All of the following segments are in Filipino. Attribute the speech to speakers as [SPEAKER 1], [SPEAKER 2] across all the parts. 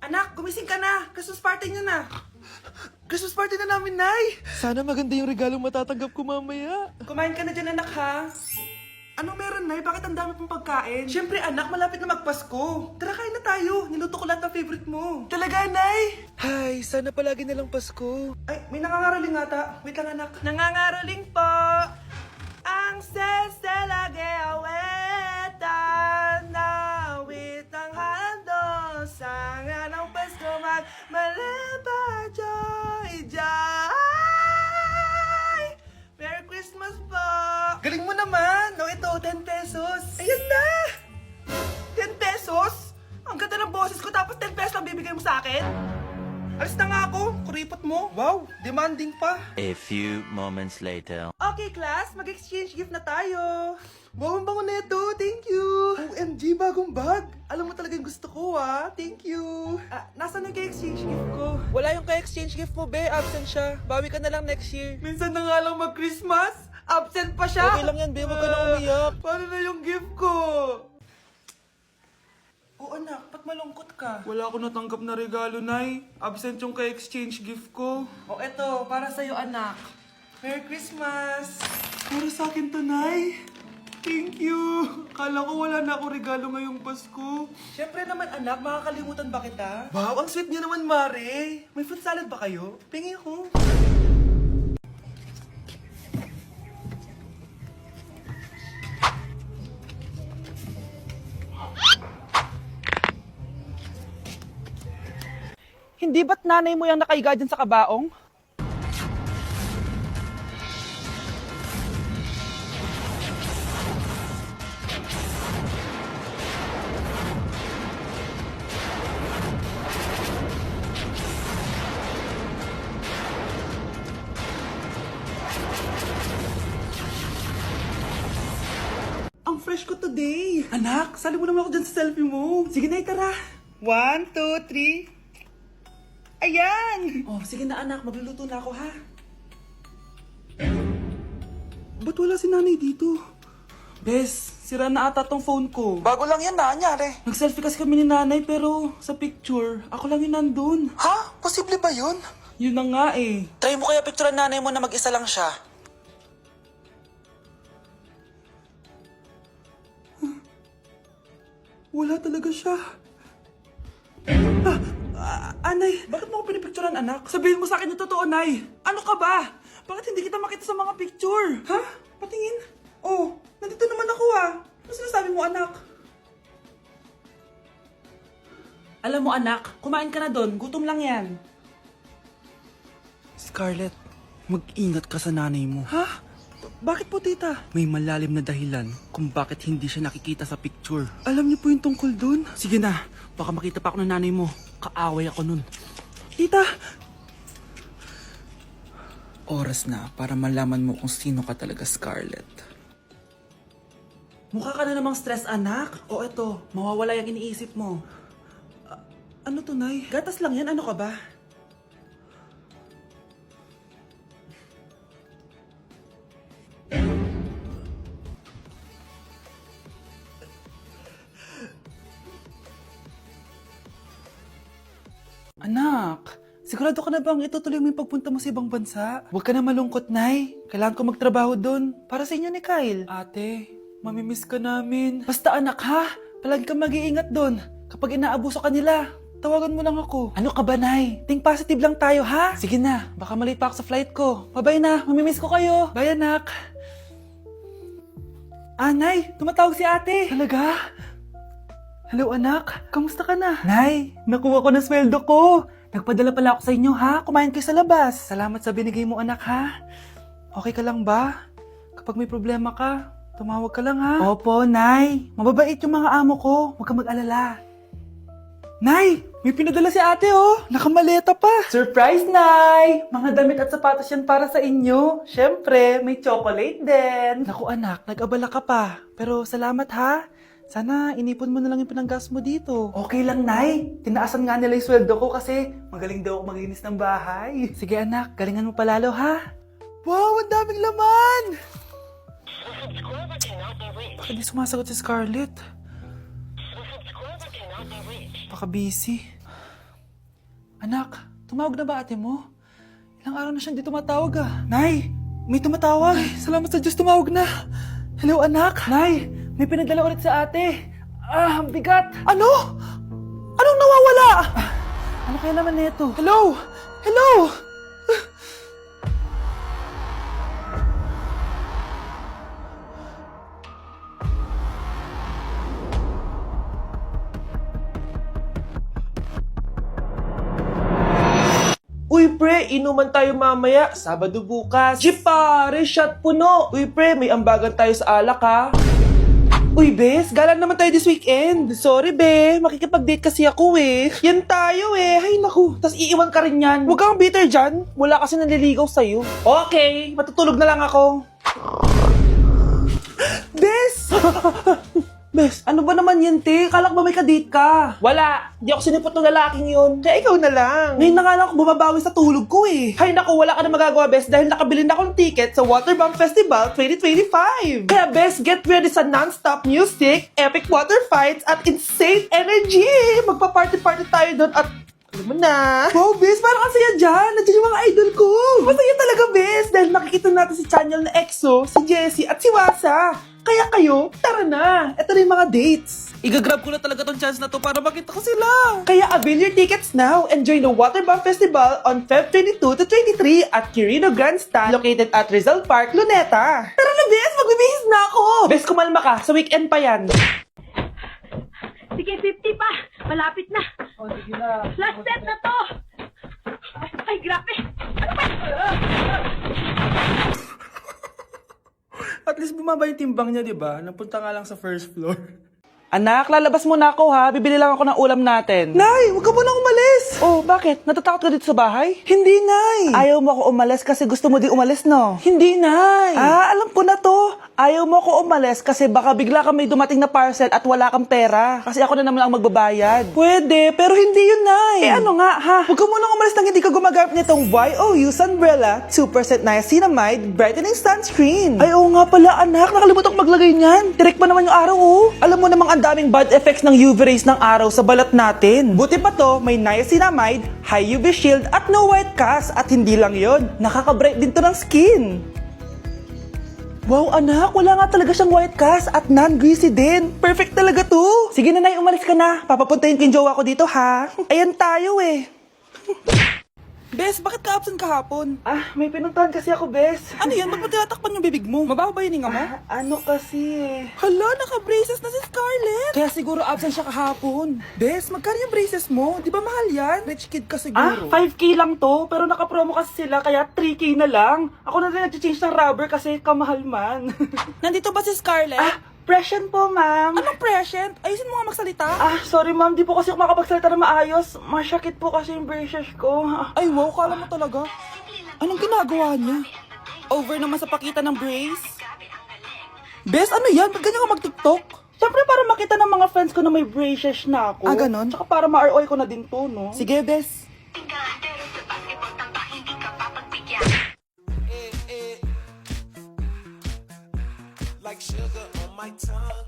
[SPEAKER 1] Anak, gumising ka na! Christmas party niyo na! Christmas party na namin, Nay!
[SPEAKER 2] Sana maganda yung regalong matatanggap ko mamaya.
[SPEAKER 1] Kumain ka na dyan, anak, ha? Ano meron, Nay? Bakit ang dami pong pagkain? Siyempre, anak, malapit na magpasko. Tara, kain na tayo. Niluto ko lahat ng favorite mo. Talaga, Nay?
[SPEAKER 2] Hay, sana palagi na lang Pasko.
[SPEAKER 1] Ay, may nangangaraling ata. Wait lang, anak. Nangangaraling po ang seselage awetan na wit ang handong sanga ng Pasko magmalaba joy joy. Merry Christmas po! Galing mo naman! No, ito, 10 pesos. Ayan na! 10 pesos? Ang ganda ng boses ko tapos 10 pesos lang bibigay mo sa akin? Alis na nga ako, kuripot mo. Wow, demanding pa.
[SPEAKER 3] A few moments later.
[SPEAKER 1] Okay, class, mag-exchange gift na tayo. Wow, ang bango na ito. Thank you. OMG, bagong bag. Alam mo talaga yung gusto ko, ah. Thank you. Nasaan yung exchange gift ko?
[SPEAKER 2] Wala yung ka-exchange gift mo, be. Absent siya. Bawi ka na lang next year.
[SPEAKER 1] Minsan na nga lang mag-Christmas. Absent pa siya.
[SPEAKER 2] Okay lang yan, be. Huwag ka na umiyak.
[SPEAKER 1] Paano na yung gift ko? Oo, anak. Ba't malungkot ka?
[SPEAKER 4] Wala ako natanggap na regalo, Nay. Absent yung ka-exchange gift ko.
[SPEAKER 1] O, eto. Para sa'yo, anak. Merry Christmas.
[SPEAKER 4] Para sa akin to, Nay. Thank you. Kala ko wala na ako regalo ngayong Pasko.
[SPEAKER 1] Siyempre naman, anak. Makakalimutan ba kita? Wow, ang sweet niyo naman, Mare. May fruit salad ba kayo? Pingi ko.
[SPEAKER 2] Hindi ba't nanay mo yung nakaiga dyan sa kabaong?
[SPEAKER 1] Ang fresh ko today. Anak, sali mo naman ako dyan sa selfie mo. Sige na, tara. 1, 2, 3. Ayan! Oh, sige na anak, magluluto na ako ha.
[SPEAKER 4] Ba't wala si nanay dito? Bes, sira na ata tong phone ko.
[SPEAKER 1] Bago lang yan, nangyari.
[SPEAKER 4] Nag-selfie kasi kami ni nanay pero sa picture, ako lang yung nandun.
[SPEAKER 1] Ha? Posible ba yun?
[SPEAKER 4] Yun na nga eh.
[SPEAKER 1] Try mo kaya picture nanay mo na mag-isa lang siya.
[SPEAKER 4] Wala talaga siya. Anay, bakit mo ako pinipicturean, anak? Sabihin mo sa akin yung totoo, Nay. Ano ka ba? Bakit hindi kita makita sa mga picture? Ha? Patingin. Oh, nandito naman ako ah. Ano sinasabi mo, anak?
[SPEAKER 1] Alam mo anak, kumain ka na doon. Gutom lang yan.
[SPEAKER 4] Scarlett, mag-ingat ka sa nanay mo.
[SPEAKER 1] Ha? Bakit po tita?
[SPEAKER 4] May malalim na dahilan kung bakit hindi siya nakikita sa picture. Alam niyo po yung tungkol dun? Sige na, baka makita pa ako ng nanay mo. Kaaway ako nun.
[SPEAKER 1] Tita!
[SPEAKER 4] Oras na para malaman mo kung sino ka talaga, Scarlett.
[SPEAKER 1] Mukha ka na namang stress anak. O eto, mawawala yung iniisip mo.
[SPEAKER 4] Ano to, Nay?
[SPEAKER 1] Gatas lang yan, ano ka ba?
[SPEAKER 4] Anak, sigurado ka na bang itutuloy mo yung pagpunta mo sa ibang bansa? Huwag ka na malungkot, Nay. Kailangan ko magtrabaho doon. Para sa inyo ni Kyle. Ate, mamimiss ka namin. Basta anak ha, palagi kang mag-iingat doon. Kapag inaabuso ka nila, tawagan mo lang ako. Ano ka ba, Nay? Think positive lang tayo, ha? Sige na, baka malate pa ako sa flight ko. Bye-bye na, mamimiss ko kayo. Bye, anak. Nay, tumatawag si ate. Talaga? Hello anak, kamusta ka na? Nay, nakuha ko na sweldo ko. Nagpadala pala ako sa inyo ha, kumain kayo sa labas. Salamat sa binigay mo anak ha. Okay ka lang ba? Kapag may problema ka, tumawag ka lang ha. Opo, Nay. Mababait yung mga amo ko, huwag kang mag-alala. Nay, may pinadala si ate oh. Nakamaleta pa. Surprise, Nay! Mga damit at sapatos yan para sa inyo. Siyempre, may chocolate din. Naku anak, nag-abala ka pa. Pero salamat ha. Sana inipon mo na lang yung pinanggas mo dito. Okay lang, Nay. Tinaasan nga nila yung sweldo ko kasi magaling daw ako maglinis ng bahay. Sige anak, galingan mo palalo ha. Wow, ang daming laman! Bakit di sumasagot si Scarlett? Baka busy. Anak, tumawag na ba ate mo? Ilang araw na siyang di tumatawag ah. Nay, may tumatawag. Ay, salamat sa Diyos, tumawag na. Hello anak. Nay, may pinadala ulit sa ate. Ah, ang bigat. Ano? Anong nawawala? Ano kaya naman nito? Hello? Hello?
[SPEAKER 2] Uy pre, inuman tayo mamaya, Sabado bukas. Jeep pare, shot puno. Uy pre, may ambagan tayo sa alak ha. Uy bes, gala naman tayo this weekend. Sorry be, makikipag-date kasi ako eh. Yan tayo eh, ay naku. Tas iiwan ka rin yan. Huwag kang bitter dyan, wala kasi nanliligaw sa'yo. Okay, matutulog na lang ako. Bes! Bes, ano ba naman yan, te? Kala ko ba may kadate ka? Wala. Di ako sinipot ng lalaking yun. Kaya ikaw na lang. Ngayon na nga lang ako bumabawi sa tulog ko eh. Hay naku, wala ka na magagawa, Bes, dahil nakabili na ako ng ticket sa Waterbomb Festival 2025. Kaya, Bes, get ready sa non-stop music, epic water fights, at insane energy. Magpa-party-party tayo doon at alam mo na. Wow, Bes, parang ang saya dyan. Nandiyan yung mga idol ko. Masaya talaga, Bes, dahil makikita natin si Channel na EXO, si Jessie, at si Wasa. Kaya kayo, tara na. Ito na yung mga dates.
[SPEAKER 4] Igagrab ko na talaga tong chance na to para makita ko sila.
[SPEAKER 2] Kaya avail your tickets now and join the Waterbomb Festival on Feb 22 to 23 at Quirino Grandstand located at Rizal Park, Luneta. Tara na, Bes! Magbibihis na ako! Bes, kumalma ka. Sa weekend pa yan.
[SPEAKER 5] Sige, 50 pa. Malapit na.
[SPEAKER 4] Oh, sige na.
[SPEAKER 5] Last set na to. Ay, grabe. Ano ba?
[SPEAKER 4] At least bumaba yung timbang niya, di ba? Napunta nga lang sa first floor.
[SPEAKER 2] Anak, lalabas muna ako ha. Bibili lang ako ng ulam natin. Nay, huwag ka muna umalis. Oh, bakit? Natatakot ka dito sa bahay? Hindi, Nay. Ayaw mo ako umalis kasi gusto mo di umalis, no? Hindi, Nay. Ah, alam ko na to. Ayaw mo ako umalis kasi baka bigla ka may dumating na parcel at wala kang pera. Kasi ako na naman ang magbabayad. Pwede, pero hindi yun, Nay. Eh ano nga, ha? Huwag ka muna umalis nang hindi ka gumagamit nitong YOU Sunbrella 2% Niacinamide Brightening Sunscreen. Ay, oo nga pala, anak. Nakalimutan ko maglagay niyan. Direct pa naman yung araw, oh. Alam mo namang ang daming bad effects ng UV rays ng araw sa balat natin. Buti pa to, may niacinamide, high UV shield, at no white cast. At hindi lang yon, nakaka-bright din to ng skin. Wow, anak, wala nga talaga siyang white cast at non-greasy din. Perfect talaga to. Sige na, Nay, umalis ka na. Papapuntahin ko yung jowa ko dito, ha? Ayan tayo eh.
[SPEAKER 4] Bes, bakit ka absent kahapon?
[SPEAKER 2] Ah, may pinuntahan kasi ako, Bes.
[SPEAKER 4] Ano yan? Ba't mo tinatakpan yung bibig mo? Mabaho ba yung hinga mo?
[SPEAKER 2] Ano kasi eh.
[SPEAKER 4] Hala, naka-braces na si Scarlett! Kaya siguro absent siya kahapon. Bes, magkano yung braces mo? Di ba mahal yan? Rich kid ka siguro.
[SPEAKER 2] 5K lang to, pero naka-promo kasi sila, kaya 3K na lang. Ako na rin nag-change ng rubber kasi kamahal man.
[SPEAKER 4] Nandito ba si Scarlett?
[SPEAKER 2] Present po, ma'am.
[SPEAKER 4] Anong present? Ayusin mo nga magsalita.
[SPEAKER 2] Sorry ma'am, di po kasi ako makapagsalita na maayos. Masyakit po kasi yung braces ko.
[SPEAKER 4] Ay wow, kala mo talaga. Anong ginagawa niya? Over naman sa pakita ng brace? Bes, ano yan? Ba't ganyan ka mag-tiktok?
[SPEAKER 2] Siyempre para makita ng mga friends ko na may braces na ako.
[SPEAKER 4] Ah, ganon?
[SPEAKER 2] Tsaka para ma-ROI ko na din to, no?
[SPEAKER 4] Sige, Bes.
[SPEAKER 6] Like sugar on my tongue,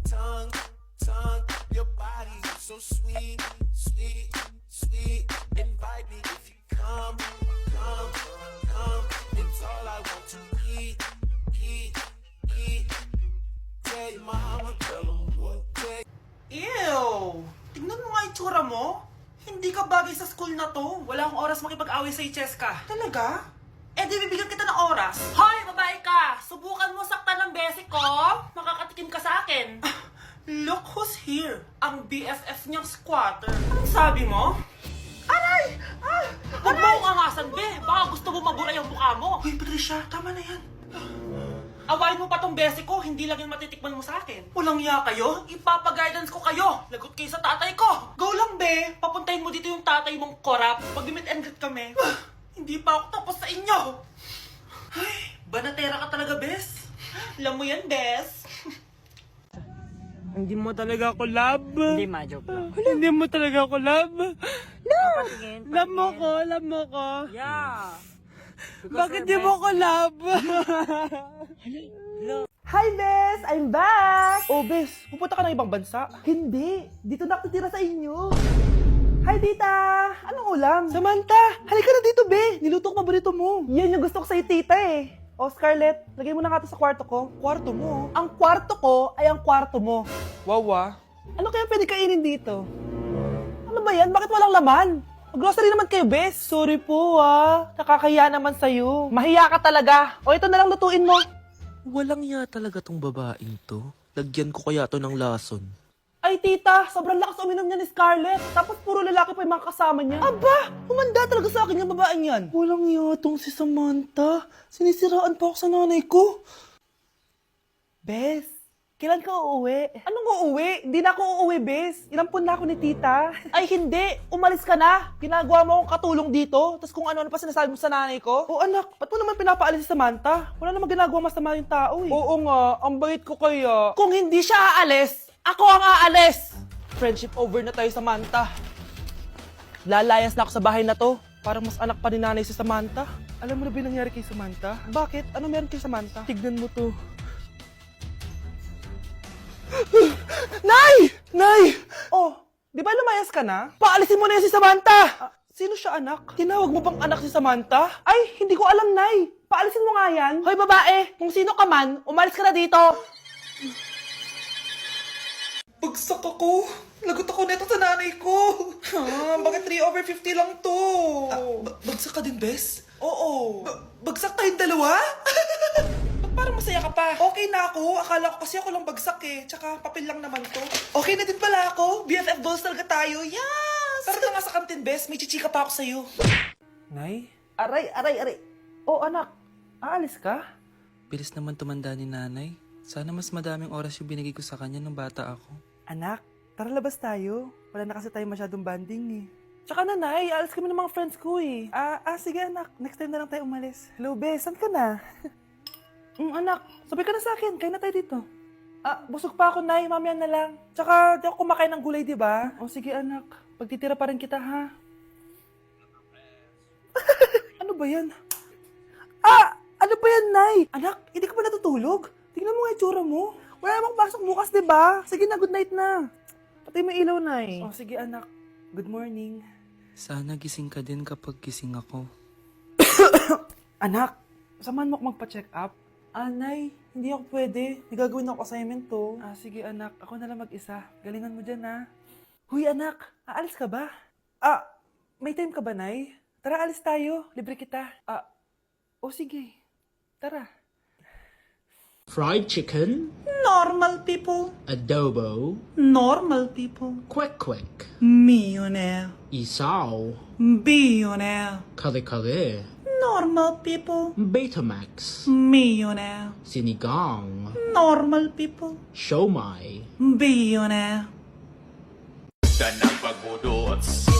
[SPEAKER 6] tongue, tongue. Your body so sweet, sweet, sweet. Invite me if you come, come, come. It's all I want to eat, eat, eat. Tell your mama, tell them what they.
[SPEAKER 2] Ew! Tingnan mo nga yung tsura mo. Hindi ka bagay sa school na to. Wala akong oras makipag-away sa Cheska. Talaga? Eh di bibigyan kita ng oras. Hoy, babae ka! Subukan mo saktan ng besi ko. Makakatikim ka sa akin. Look who's here. Ang BFF niyang squatter. Anong sabi mo? Aray! Huwag mo akong angasan, be. Baka gusto mo mabura yung mukha mo. Hoy, Patricia, tama na yan. Awayin mo pa tong besi ko, hindi lang yung matitikman mo sa akin. Walang iya kayo? Ipapa-guidance ko kayo. Lagot kayo sa tatay ko. Go lang, be. Papuntahin mo dito yung tatay mong korap. Mag-meet and greet kami. Hindi pa ako tapos sa inyo. Ay, banatera ka talaga, bes. Alam mo yan, bes.
[SPEAKER 4] Hindi mo talaga ako love.
[SPEAKER 5] Hindi, ma-joke lang.
[SPEAKER 4] Hindi mo talaga ako love.
[SPEAKER 5] Patingin.
[SPEAKER 4] Love mo ko, love mo ko.
[SPEAKER 5] Yeah.
[SPEAKER 4] Bakit di mo ko love?
[SPEAKER 2] Hi, Bes! I'm back! Oh, Bes, pupunta ka ng ibang bansa? Hindi. Dito na ako titira sa inyo. Hi, Tita! Anong
[SPEAKER 4] ulam? Samantha, halika na dito, be. Niluto ko paborito mo. Yan yung gusto ko sa'yo, tita eh. O, Scarlett, lagay mo na nga ito sa kwarto ko. Kwarto mo? Ang kwarto ko ay ang kwarto mo. Wawa. Ano kaya pwede kainin dito? Ano ba yan? Bakit walang laman? Grocery naman kayo, bes. Sorry po, nakakahiya naman sa'yo. Mahiya ka talaga. O, ito na lang lutuin mo.
[SPEAKER 7] Walang ya talaga tong babaeng to. Lagyan ko kaya to ng lason.
[SPEAKER 4] Ay, tita, sobrang lakas uminom niya ni Scarlett. Tapos puro lalaki pa yung mga kasama niya. Aba, humanda talaga sa akin yung babaeng yan. Walang yatong si Samantha. Sinisiraan pa ako sa nanay ko. Bes, kailan ka uuwi? Anong uuwi? Hindi na ako uuwi, Bes. Inampun na ako ni tita. Ay, hindi. Umalis ka na. Ginagawa mo akong katulong dito. Tapos kung ano-ano pa sinasabi mo sa nanay ko. O anak, ba't mo naman pinapaalis si Samantha? Wala namang ginagawa masama yung tao eh. Oo nga, ang bait ko kaya. Kung hindi siya aalis, ako ang aalis! Friendship over na tayo, Samantha. Lalayas na ako sa bahay na to. Parang mas anak pa ni nanay si Samantha. Alam mo na ba yung nangyari kay Samantha? Bakit? Ano meron kay Samantha? Tignan mo to. Nay! Nay! Oh, di ba lumayas ka na? Paalisin mo na yan si Samantha! Sino siya, anak? Tinawag mo bang anak si Samantha? Ay, hindi ko alam, Nay. Paalisin mo nga yan. Hoy, babae! Kung sino ka man, umalis ka na dito. Bagsak ako. Lagot ako neto sa nanay ko. Bakit 3/50 lang to? Bagsak ka din, Bes? Oo. Bagsak tayong dalawa? Ba't parang masaya ka pa? Okay na ako. Akala ko kasi ako lang bagsak eh. Tsaka papel lang naman to. Okay na din pala ako. BFF goals talaga tayo. Yes! Tara na nga sa kantin, Bes. May chichika pa ako sa'yo. Nay? Aray. Oh, anak. Aalis ka?
[SPEAKER 7] Bilis naman tumanda ni nanay. Sana mas madaming oras yung binigay ko sa kanya nung bata ako.
[SPEAKER 4] Anak, tara labas tayo. Wala na kasi tayo masyadong banding eh. Tsaka nanay, alis kami ng mga friends ko eh. Sige anak, next time na lang tayo umalis. Hello, Bes, saan ka na? Anak, sabay ka na sa akin, kain na tayo dito. Busog pa ako, Nay, mamaya na lang. Tsaka, di ako kumakain ng gulay, di ba? O sige anak, pagtitira pa rin kita, ha? Ano ba yan? Ano ba yan, Nay? Anak, hindi ka pa natutulog? Tingnan mo nga itsura mo. Wala namang pasok bukas, di ba? Sige na, good night na. Patay mo ilaw, Nay. O sige anak, good morning.
[SPEAKER 7] Sana gising ka din kapag gising ako.
[SPEAKER 4] Anak, samahan mo ako magpa-check up? Nay, hindi ako pwede. May gagawin ako assignment to. Sige anak, ako na lang mag-isa. Galingan mo dyan, ha? Huy anak, aalis ka ba? May time ka ba, Nay? Tara, alis tayo. Libre kita. Sige. Tara.
[SPEAKER 8] Fried chicken,
[SPEAKER 2] Normal people.
[SPEAKER 8] adobo,
[SPEAKER 2] Normal people.
[SPEAKER 8] quick quick,
[SPEAKER 2] Millionaire.
[SPEAKER 8] isaw,
[SPEAKER 2] Billionaire.
[SPEAKER 8] kare kare,
[SPEAKER 2] Normal people.
[SPEAKER 8] Betamax,
[SPEAKER 2] Millionaire.
[SPEAKER 8] sinigang,
[SPEAKER 2] Normal people.
[SPEAKER 8] siomai.
[SPEAKER 2] Billionaire.
[SPEAKER 3] Ka ng pagbudots